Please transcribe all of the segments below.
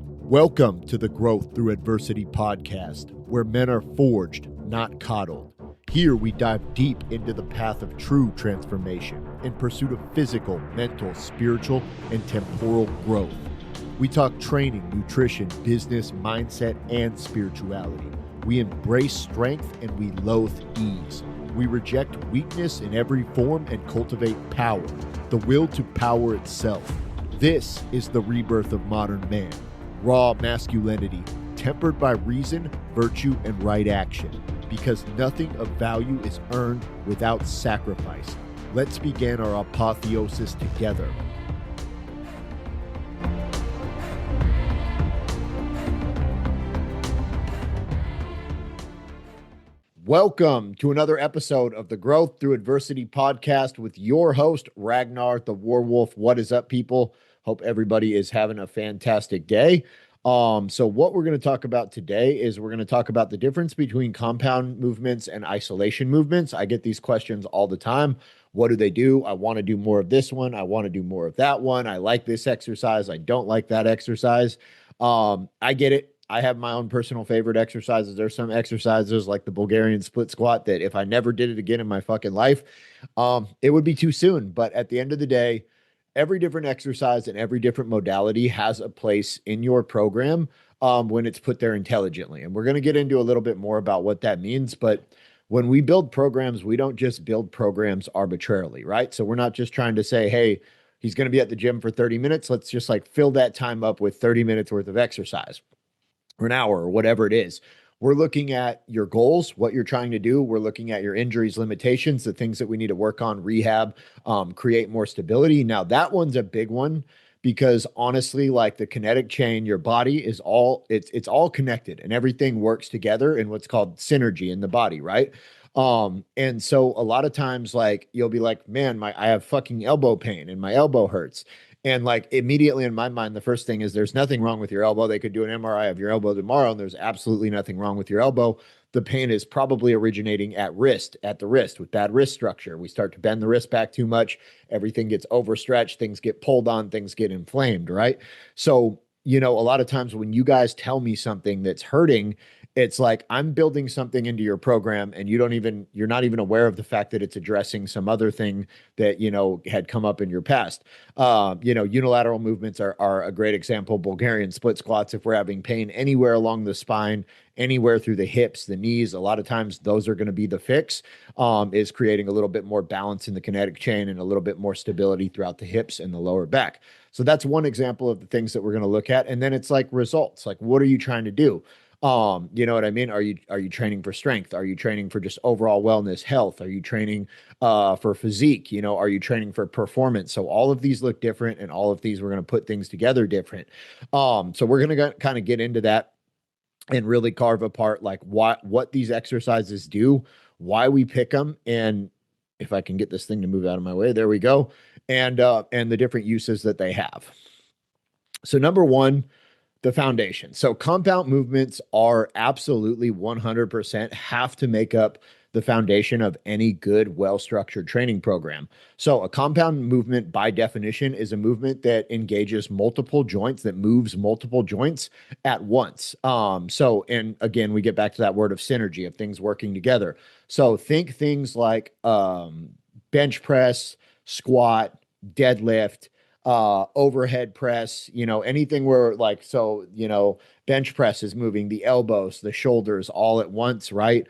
Welcome to the Growth Through Adversity podcast, where men are forged, not coddled. Here we dive deep into the path of true transformation in pursuit of physical, mental, spiritual, and temporal growth. We talk training, nutrition, business, mindset, and spirituality. We embrace strength and we loathe ease. We reject weakness in every form and cultivate power, the will to power itself. This is the rebirth of modern man. Raw masculinity, tempered by reason, virtue, and right action, because nothing of value is earned without sacrifice. Let's begin our apotheosis together. Welcome to another episode of the Growth Through Adversity podcast with your host, Ragnar the Warwolf. What is up, people? Hope everybody is having a fantastic day. So what we're going to talk about today is we're going to talk about the difference between compound movements and isolation movements. I get these questions all the time. What do they do? I want to do more of this one. I want to do more of that one. I like this exercise. I don't like that exercise. I get it. I have my own personal favorite exercises. There's some exercises like the Bulgarian split squat that if I never did it again in my fucking life, it would be too soon. But at the end of the day, every different exercise and every different modality has a place in your program when it's put there intelligently. And we're going to get into a little bit more about what that means. But when we build programs, we don't just build programs arbitrarily, right? So we're not just trying to say, hey, he's going to be at the gym for 30 minutes. Let's just like fill that time up with 30 minutes worth of exercise or an hour or whatever it is. We're looking at your goals, what you're trying to do. We're looking at your injuries, limitations, the things that we need to work on, rehab, create more stability. Now, that one's a big one because honestly, like the kinetic chain, your body is it's all connected and everything works together in what's called synergy in the body, right? And so a lot of times, like you'll be like, man, I have fucking elbow pain and my elbow hurts. And like immediately in my mind, the first thing is there's nothing wrong with your elbow. They could do an MRI of your elbow tomorrow, and there's absolutely nothing wrong with your elbow. The pain is probably originating at the wrist with bad wrist structure. We start to bend the wrist back too much. Everything gets overstretched. Things get pulled on. Things get inflamed, right? So, a lot of times when you guys tell me something that's hurting, it's like I'm building something into your program and you're not even aware of the fact that it's addressing some other thing that, had come up in your past. Unilateral movements are a great example. Bulgarian split squats, if we're having pain anywhere along the spine, anywhere through the hips, the knees, a lot of times those are going to be the fix, is creating a little bit more balance in the kinetic chain and a little bit more stability throughout the hips and the lower back. So that's one example of the things that we're going to look at. And then it's like results, like what are you trying to do? You know what I mean? Are you training for strength? Are you training for just overall wellness, health? Are you training for physique? Are you training for performance? So all of these look different, and all of these we're going to put things together different. So we're going to kind of get into that and really carve apart like what these exercises do, why we pick them, and if I can get this thing to move out of my way, there we go, and the different uses that they have. So number one, the foundation. So compound movements are absolutely 100% have to make up the foundation of any good, well-structured training program. So a compound movement by definition is a movement that engages multiple joints, that moves multiple joints at once. And again, we get back to that word of synergy, of things working together. So think things like bench press, squat, deadlift, overhead press, anything where like, bench press is moving the elbows, the shoulders all at once, right?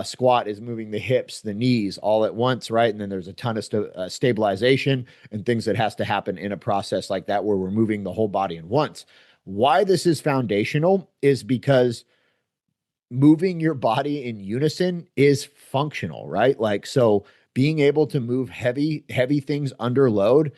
Squat is moving the hips, the knees all at once, right? And then there's a ton of stabilization and things that has to happen in a process like that where we're moving the whole body at once. Why this is foundational is because moving your body in unison is functional, right? Like, so being able to move heavy things under load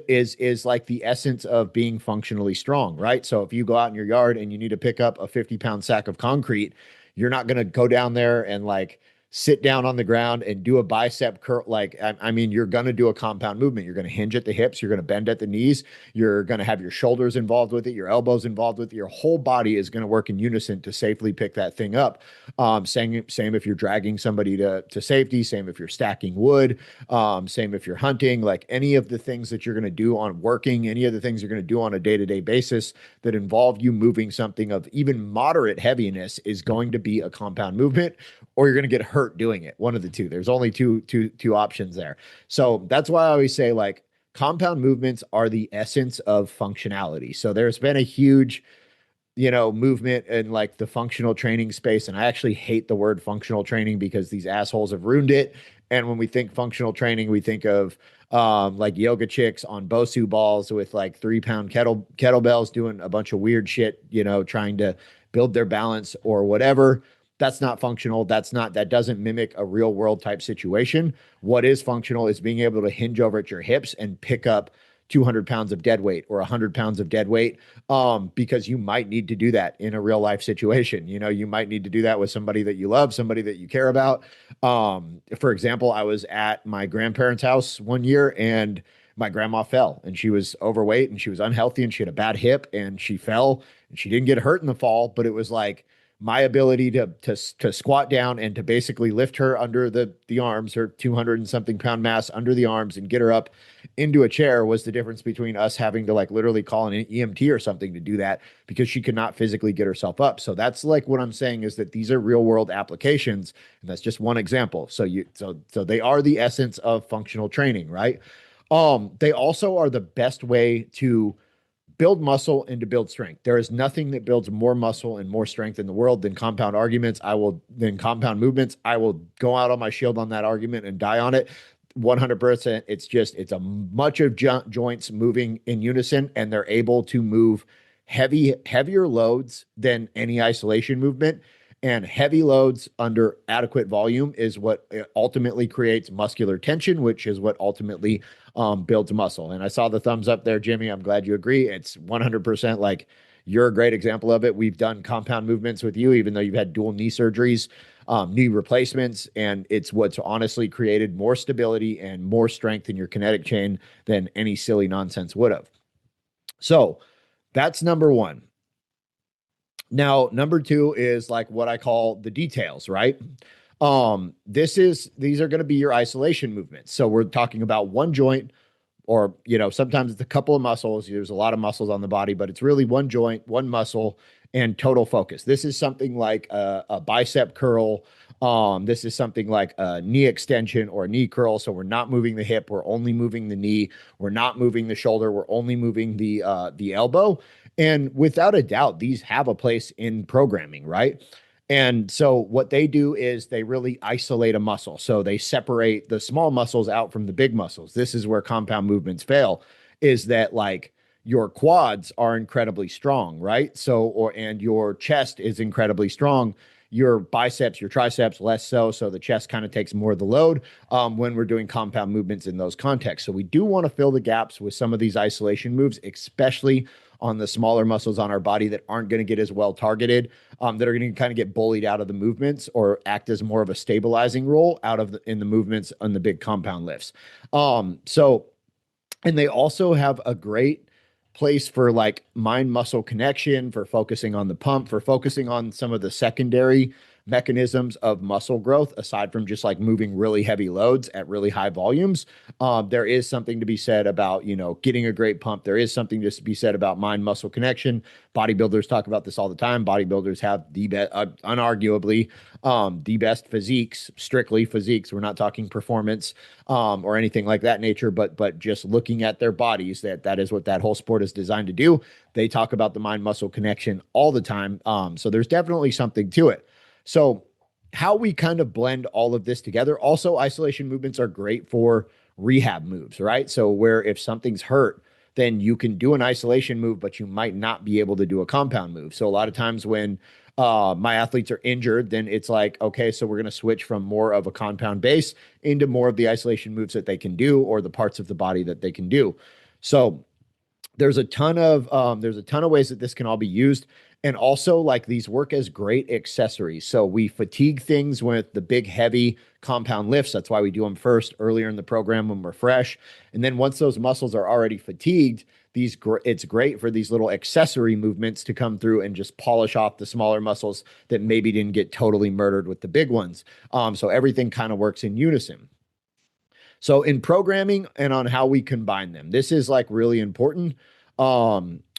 is like the essence of being functionally strong, right? So if you go out in your yard and you need to pick up a 50-pound sack of concrete, you're not going to go down there and like sit down on the ground and do a bicep curl. Like, I mean, you're going to do a compound movement. You're going to hinge at the hips. You're going to bend at the knees. You're going to have your shoulders involved with it, your elbows involved with it. Your whole body is going to work in unison to safely pick that thing up. Same if you're dragging somebody to safety, same if you're stacking wood, same if you're hunting, like any of the things that you're going to do on working, any of the things you're going to do on a day-to-day basis that involve you moving something of even moderate heaviness is going to be a compound movement, or you're going to get hurt doing it. One of the two. There's only two options there. So that's why I always say, like, compound movements are the essence of functionality. So there's been a huge, movement in like the functional training space. And I actually hate the word functional training because these assholes have ruined it. And when we think functional training, we think of like yoga chicks on Bosu balls with like 3-pound kettlebells doing a bunch of weird shit, trying to build their balance or whatever. That's not functional. That doesn't mimic a real world type situation. What is functional is being able to hinge over at your hips and pick up 200 pounds of dead weight or 100 pounds of dead weight, because you might need to do that in a real life situation. You might need to do that with somebody that you love, somebody that you care about. For example, I was at my grandparents' house one year and my grandma fell, and she was overweight and she was unhealthy and she had a bad hip and she fell and she didn't get hurt in the fall, but it was like my ability to squat down and to basically lift her under the arms, her 200 and something pound mass under the arms, and get her up into a chair was the difference between us having to like literally call an EMT or something to do that, because she could not physically get herself up. So that's like what I'm saying, is that these are real world applications, and that's just one example. So they are the essence of functional training, right? They also are the best way to build muscle and to build strength. There is nothing that builds more muscle and more strength in the world than compound compound movements. I will go out on my shield on that argument and die on it. 100%. It's a much of joints moving in unison, and they're able to move heavier loads than any isolation movement. And heavy loads under adequate volume is what ultimately creates muscular tension, which is what ultimately builds muscle. And I saw the thumbs up there, Jimmy. I'm glad you agree. It's 100% like you're a great example of it. We've done compound movements with you, even though you've had dual knee surgeries, knee replacements, and it's what's honestly created more stability and more strength in your kinetic chain than any silly nonsense would have. So that's number one. Now, number two is like what I call the details, right? These are going to be your isolation movements. So we're talking about one joint, or, sometimes it's a couple of muscles. There's a lot of muscles on the body, but it's really one joint, one muscle, and total focus. This is something like a bicep curl. This is something like a knee extension or a knee curl. So we're not moving the hip. We're only moving the knee. We're not moving the shoulder. We're only moving the elbow. And without a doubt, these have a place in programming, right? And so what they do is they really isolate a muscle. So they separate the small muscles out from the big muscles. This is where compound movements fail, is that like your quads are incredibly strong, right? And your chest is incredibly strong. Your biceps, your triceps, less so. So the chest kind of takes more of the load when we're doing compound movements in those contexts. So we do want to fill the gaps with some of these isolation moves, especially on the smaller muscles on our body that aren't going to get as well targeted, that are going to kind of get bullied out of the movements or act as more of a stabilizing role in the movements on the big compound lifts. And they also have a great place for like mind muscle connection, for focusing on the pump, for focusing on some of the secondary mechanisms of muscle growth, aside from just like moving really heavy loads at really high volumes. There is something to be said about, getting a great pump. There is something to be said about mind muscle connection. Bodybuilders talk about this all the time. Bodybuilders have the best, unarguably, the best physiques, strictly physiques. We're not talking performance or anything like that nature, but just looking at their bodies, that is what that whole sport is designed to do. They talk about the mind muscle connection all the time. So there's definitely something to it. So how we kind of blend all of this together. Also, isolation movements are great for rehab moves, right? So where if something's hurt, then you can do an isolation move, but you might not be able to do a compound move. So a lot of times when my athletes are injured, then it's like, okay, so we're going to switch from more of a compound base into more of the isolation moves that they can do, or the parts of the body that they can do. So There's a ton of ways that this can all be used. And also, like, these work as great accessories. So we fatigue things with the big heavy compound lifts. That's why we do them first earlier in the program when we're fresh. And then once those muscles are already fatigued, it's great for these little accessory movements to come through and just polish off the smaller muscles that maybe didn't get totally murdered with the big ones. So everything kind of works in unison. So in programming and on how we combine them, this is like really important.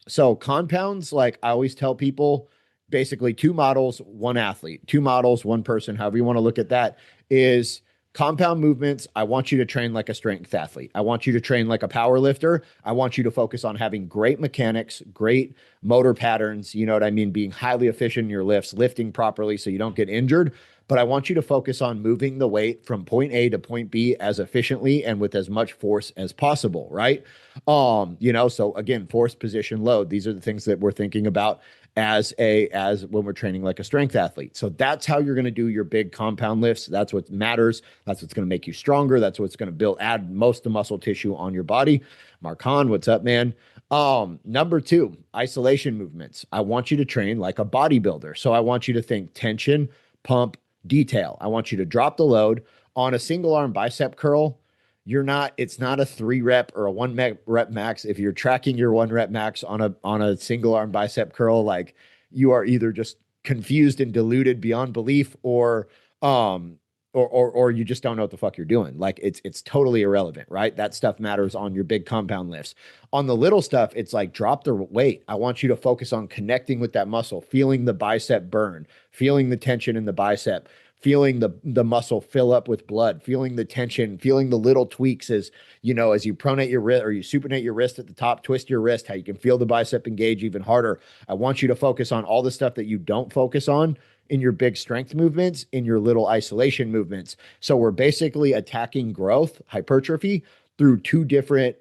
So compounds, like I always tell people, basically two models, one athlete, two models, one person, however you want to look at that, is compound movements. I want you to train like a strength athlete. I want you to train like a power lifter. I want you to focus on having great mechanics, great motor patterns, you know what I mean, being highly efficient in your lifts, lifting properly so you don't get injured. But I want you to focus on moving the weight from point A to point B as efficiently and with as much force as possible, right? So again, force, position, load. These are the things that we're thinking about as when we're training like a strength athlete. So that's how you're going to do your big compound lifts. That's what matters. That's what's going to make you stronger. That's what's going to add most of the muscle tissue on your body. Marcon, what's up, man? Number two, isolation movements. I want you to train like a bodybuilder. So I want you to think tension, pump, detail. I want you to drop the load on a single arm bicep curl. It's not a 3 rep or a 1 rep max. If you're tracking your 1 rep max on a single arm bicep curl, like, you are either just confused and deluded beyond belief, or you just don't know what the fuck you're doing. Like, it's totally irrelevant, right? That stuff matters on your big compound lifts. On the little stuff, it's like drop the weight. I want you to focus on connecting with that muscle, feeling the bicep burn, feeling the tension in the bicep, feeling the muscle fill up with blood, feeling the tension, feeling the little tweaks as you pronate your wrist or you supinate your wrist at the top, twist your wrist, how you can feel the bicep engage even harder. I want you to focus on all the stuff that you don't focus on in your big strength movements, in your little isolation movements. So we're basically attacking growth, hypertrophy, through two different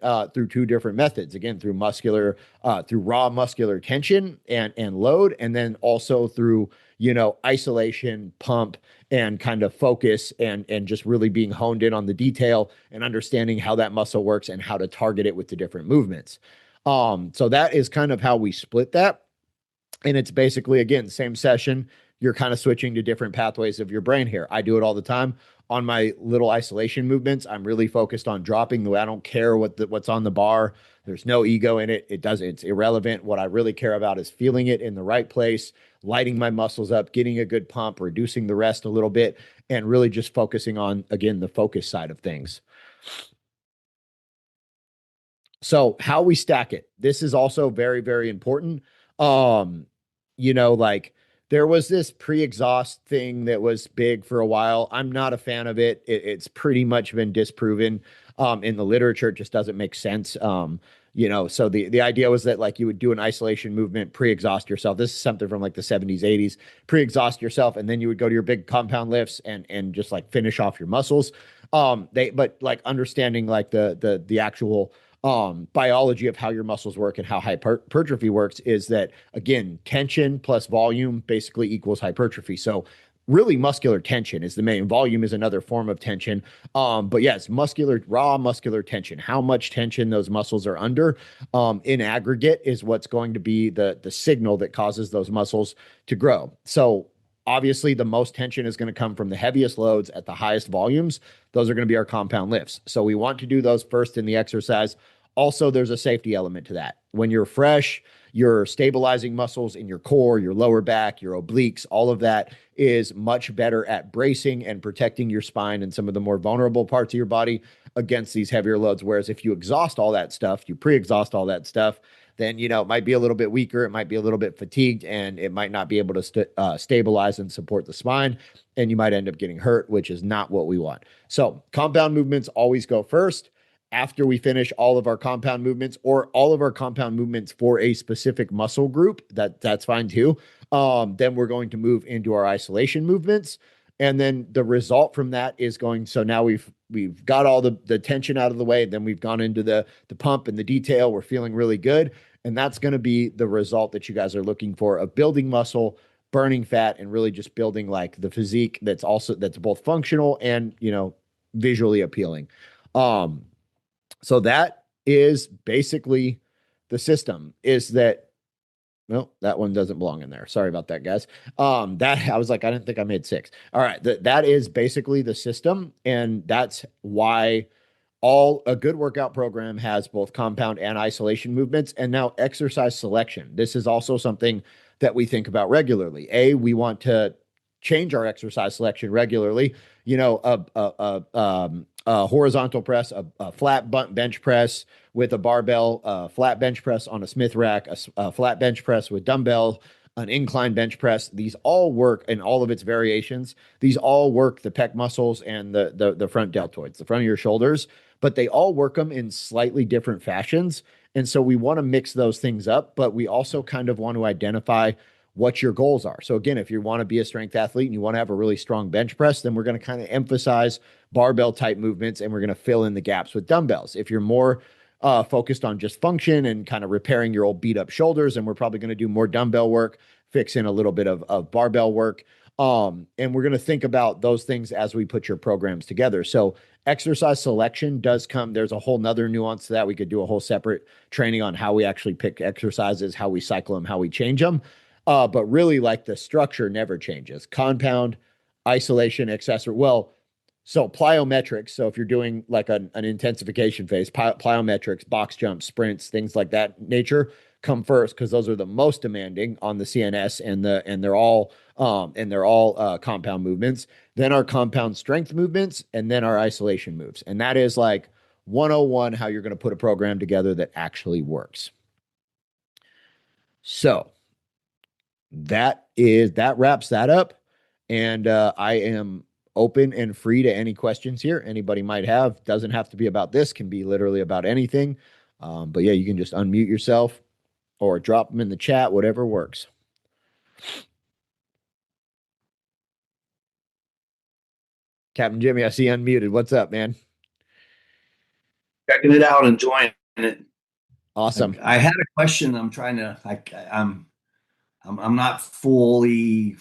methods. Again, through raw muscular tension and load, and then also through isolation, pump, and kind of focus, and just really being honed in on the detail and understanding how that muscle works and how to target it with the different movements. So that is kind of how we split that. And it's basically, again, same session. You're kind of switching to different pathways of your brain here. I do it all the time on my little isolation movements. I'm really focused on dropping the way. I don't care what's on the bar. There's no ego in it. It's irrelevant. What I really care about is feeling it in the right place, lighting my muscles up, getting a good pump, reducing the rest a little bit, and really just focusing on, again, the focus side of things. So how we stack it. This is also very, very important. Like, there was this pre-exhaust thing that was big for a while. I'm not a fan of it. It's pretty much been disproven in the literature. It just doesn't make sense. So the idea was that, like, you would do an isolation movement, pre-exhaust yourself. This is something from like the 70s, 80s, pre-exhaust yourself, and then you would go to your big compound lifts and just like finish off your muscles. But like understanding like the actual biology of how your muscles work and how hypertrophy works is that, again, tension plus volume basically equals hypertrophy. So really muscular tension is the main. Volume is another form of tension. But yes, raw muscular tension, how much tension those muscles are under in aggregate is what's going to be the signal that causes those muscles to grow. So obviously, the most tension is going to come from the heaviest loads at the highest volumes. Those are going to be our compound lifts. So we want to do those first in the exercise. Also, there's a safety element to that. When you're fresh, you're stabilizing muscles in your core, your lower back, your obliques. All of that is much better at bracing and protecting your spine and some of the more vulnerable parts of your body against these heavier loads. Whereas if you exhaust all that stuff, you pre-exhaust all that stuff, then, it might be a little bit weaker. It might be a little bit fatigued, and it might not be able to stabilize and support the spine. And you might end up getting hurt, which is not what we want. So compound movements always go first. After we finish all of our compound movements, or all of our compound movements for a specific muscle group, that's fine too. Then we're going to move into our isolation movements. And then the result from that is so now we've got all the tension out of the way. Then we've gone into the pump and the detail. We're feeling really good. And that's going to be the result that you guys are looking for, of building muscle, burning fat, and really just building like the physique that's both functional and, visually appealing. So that is basically the system is that, well, that one doesn't belong in there. Sorry about that, guys. That I was like, I didn't think I made six. All right. That is basically the system. And that's why all a good workout program has both compound and isolation movements. And now exercise selection. This is also something that we think about regularly. We want to change our exercise selection regularly. You know, a horizontal press, a flat bench press with a barbell, flat bench press on a Smith rack, a flat bench press with dumbbell, an incline bench press. These all work in all of its variations. These all work the pec muscles and the front deltoids, the front of your shoulders, but they all work them in slightly different fashions. And so we want to mix those things up, but we also kind of want to identify what your goals are. So again, if you want to be a strength athlete and you want to have a really strong bench press, then we're going to kind of emphasize barbell type movements and we're going to fill in the gaps with dumbbells. If you're more focused on just function and kind of repairing your old beat up shoulders, and we're probably going to do more dumbbell work, fix in a little bit of barbell work. And we're going to think about those things as we put your programs together. So exercise selection does come. There's a whole nother nuance to that. We could do a whole separate training on how we actually pick exercises, how we cycle them, how we change them. But really, like, the structure never changes. Compound, isolation, accessory. Well, so plyometrics. So if you're doing like an intensification phase, plyometrics, box jumps, sprints, things like that nature come first because those are the most demanding on the CNS, and they're all compound movements. Then our compound strength movements, and then our isolation moves. And that is like 101 how you're going to put a program together that actually works. So that wraps that up. And I am open and free to any questions here anybody might have. Doesn't have to be about this, can be literally about anything. But yeah, you can just unmute yourself or drop them in the chat, whatever works. Captain Jimmy, I see unmuted. What's up, man? Checking it out, enjoying it. Awesome. I had a question. I'm not fully.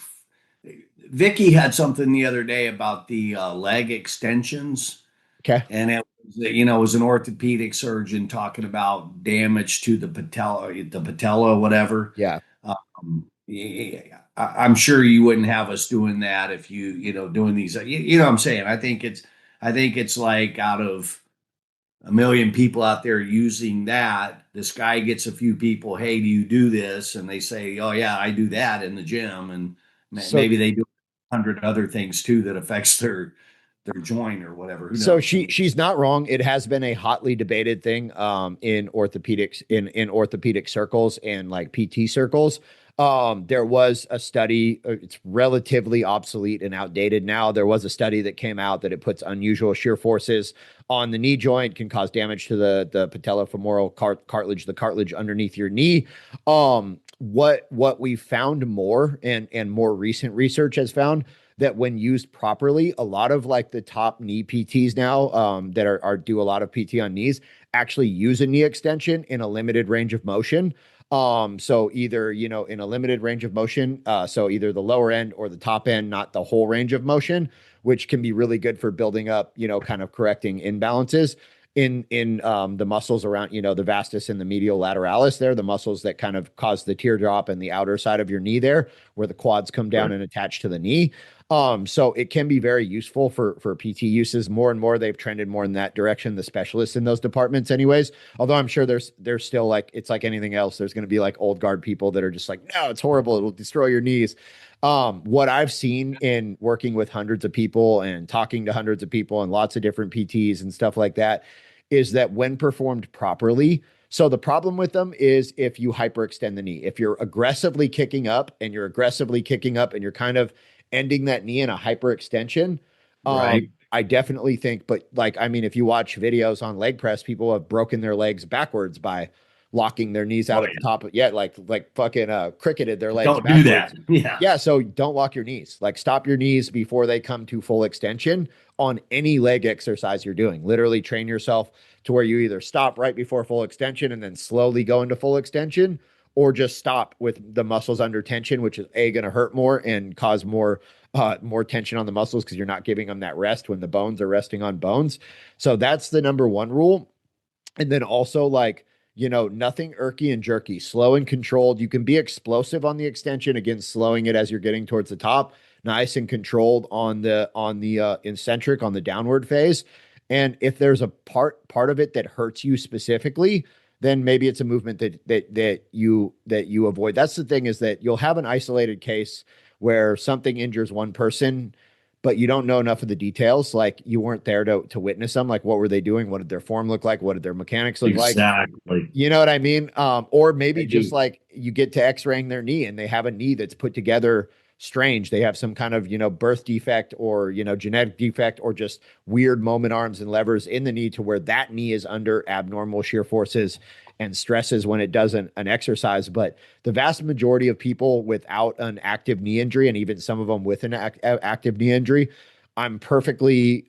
Vicky had something the other day about the leg extensions, Okay. and it was an orthopedic surgeon talking about damage to the patella, whatever. Yeah. Yeah, I'm sure you wouldn't have us doing that if doing these. You know what I'm saying? I think it's like out of a million people out there using that, this guy gets a few people, hey, do you do this? And they say, oh yeah, I do that in the gym. And So maybe they do 100 other things too that affects their joint or whatever. Who So knows? she's not wrong. It has been a hotly debated thing in orthopedics in orthopedic circles and like PT circles. There was a study, it's relatively obsolete and outdated now. There was a study that came out that it puts unusual shear forces on the knee joint, can cause damage to the patellofemoral cartilage, the cartilage underneath your knee. What we found more and more recent research has found that when used properly, a lot of like the top knee PTs now that are do a lot of PT on knees actually use a knee extension in a limited range of motion. So either, in a limited range of motion, so either the lower end or the top end, not the whole range of motion, which can be really good for building up, kind of correcting imbalances in the muscles around, the vastus and the medial lateralis there, the muscles that kind of cause the teardrop and the outer side of your knee there, where the quads come down and attach to the knee. So it can be very useful for PT uses. More and more, they've trended more in that direction, the specialists in those departments anyways. Although I'm sure there's still, like, it's like anything else. There's going to be like old guard people that are just like, no, it's horrible. It'll destroy your knees. What I've seen in working with hundreds of people and talking to hundreds of people and lots of different PTs and stuff like that is that when performed properly, so the problem with them is if you hyperextend the knee, if you're aggressively kicking up and you're kind of ending that knee in a hyperextension, Right. I definitely think, but like, I mean, if you watch videos on leg press, people have broken their legs backwards by locking their knees out Oh, at the top of, like fucking cricketed their legs don't do backwards. that. Yeah. Yeah, so don't lock your knees. Like, stop your knees before they come to full extension on any leg exercise you're doing. Literally train yourself to where you either stop right before full extension and then slowly go into full extension, or just stop with the muscles under tension, which is going to hurt more and cause more tension on the muscles because you're not giving them that rest when the bones are resting on bones. So that's the number one rule. And then also, like, nothing irky and jerky, slow and controlled. You can be explosive on the extension, again, slowing it as you're getting towards the top, nice and controlled on the eccentric, on the downward phase. And if there's a part of it that hurts you specifically, then maybe it's a movement that you avoid. That's the thing, is that you'll have an isolated case where something injures one person, but you don't know enough of the details. Like, you weren't there to witness them. Like, what were they doing? What did their form look like? What did their mechanics look like? Exactly. You know what I mean? Or maybe I just do. like you get to x-raying their knee and they have a knee that's put together strange. They have some kind of, birth defect, or, genetic defect, or just weird moment arms and levers in the knee, to where that knee is under abnormal shear forces and stresses when it does an exercise. But the vast majority of people without an active knee injury, and even some of them with an active knee injury, I'm perfectly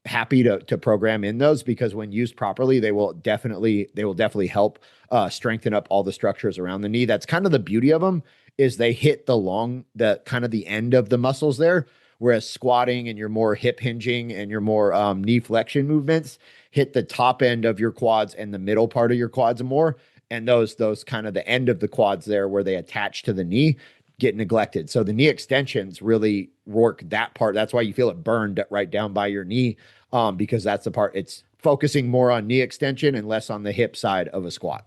happy to program in those, because when used properly, they will definitely help strengthen up all the structures around the knee. That's kind of the beauty of them, is they hit the kind of the end of the muscles there, whereas squatting and your more hip hinging and your more knee flexion movements hit the top end of your quads and the middle part of your quads more. And those kind of the end of the quads there, where they attach to the knee, get neglected. So the knee extensions really work that part. That's why you feel it burned right down by your knee, because that's the part it's focusing more on knee extension and less on the hip side of a squat.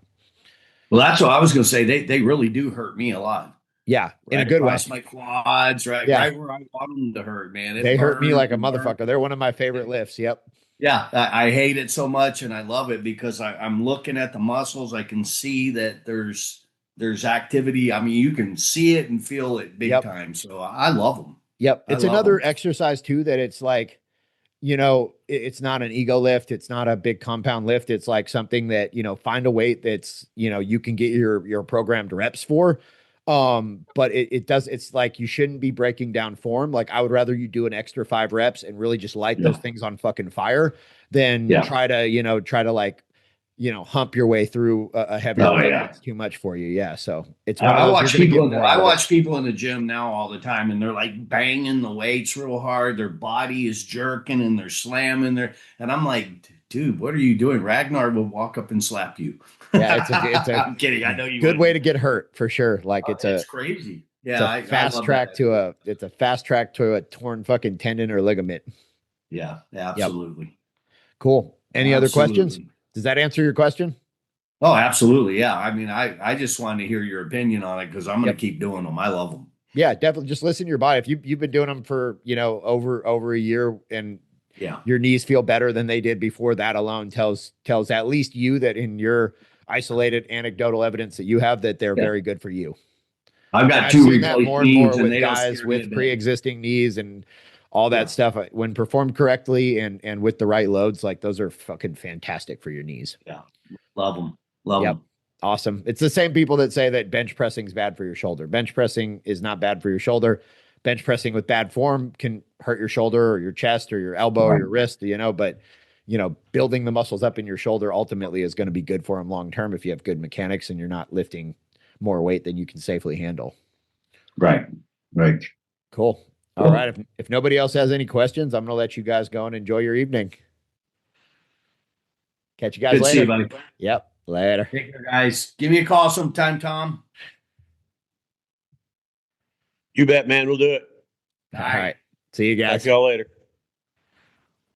Well, that's what I was going to say. They really do hurt me a lot. Yeah, in a Right good way. across my quads, Yeah, right where I want them to hurt, man. It they hurt me burns like a and burns. motherfucker. They're one of my favorite lifts. Yep. Yeah, I hate it so much, and I love it because I'm looking at the muscles. I can see that there's activity. I mean, you can see it and feel it big Yep. time. So I love them. Yep. I It's love another them. exercise too, that it's like, it's not an ego lift. It's not a big compound lift. It's like something that, find a weight that's, you can get your programmed reps for. But it's like, you shouldn't be breaking down form. Like, I would rather you do an extra 5 reps and really just light those Yeah, things on fucking fire than yeah. try to like, hump your way through a heavier Oh lift yeah. that's too much for you. Yeah. So it's I one of I those, you're watch going to people get in the more I out of it. watch people in the gym now all the time, and they're like banging the weights real hard. Their body is jerking and they're slamming there, and I'm like, dude, what are you doing? Ragnar will walk up and slap you. Yeah. It's a I'm kidding. I know you good way wouldn't. to get hurt for sure. Like, It's crazy. it's Yeah, a I fast love that. track to a torn fucking tendon or ligament. Yeah, Yep. absolutely. Cool. Any other questions? Absolutely. Does that answer your question? Oh, absolutely. Yeah. I mean, I just wanted to hear your opinion on it because I'm going to Yep. keep doing them. I love them. Yeah, definitely. Just listen to your body. If you've been doing them for, over a year, and Yeah. your knees feel better than they did before, that alone tells at least you, that in your isolated anecdotal evidence that you have, that they're Yeah. very good for you. I've And got I've two seen that replaced more and knees more and with they don't guys scare me a with bit. pre-existing knees and all that Yeah. stuff. When performed correctly and with the right loads, like, those are fucking fantastic for your knees. Yeah. Love them. Love Yep. them. Awesome. It's the same people that say that bench pressing is bad for your shoulder. Bench pressing is not bad for your shoulder. Bench pressing with bad form can hurt your shoulder or your chest or your elbow or Right. your wrist, but building the muscles up in your shoulder ultimately is going to be good for them long term, if you have good mechanics and you're not lifting more weight than you can safely handle. Right. Right. Cool. All Cool. right. If nobody else has any questions, I'm going to let you guys go and enjoy your evening. Catch you guys Good to see you, later. buddy. Yep. Later. Take care, guys. Give me a call sometime, Tom. You bet, man. We'll do it. All right. See you Talk guys. to y'all later.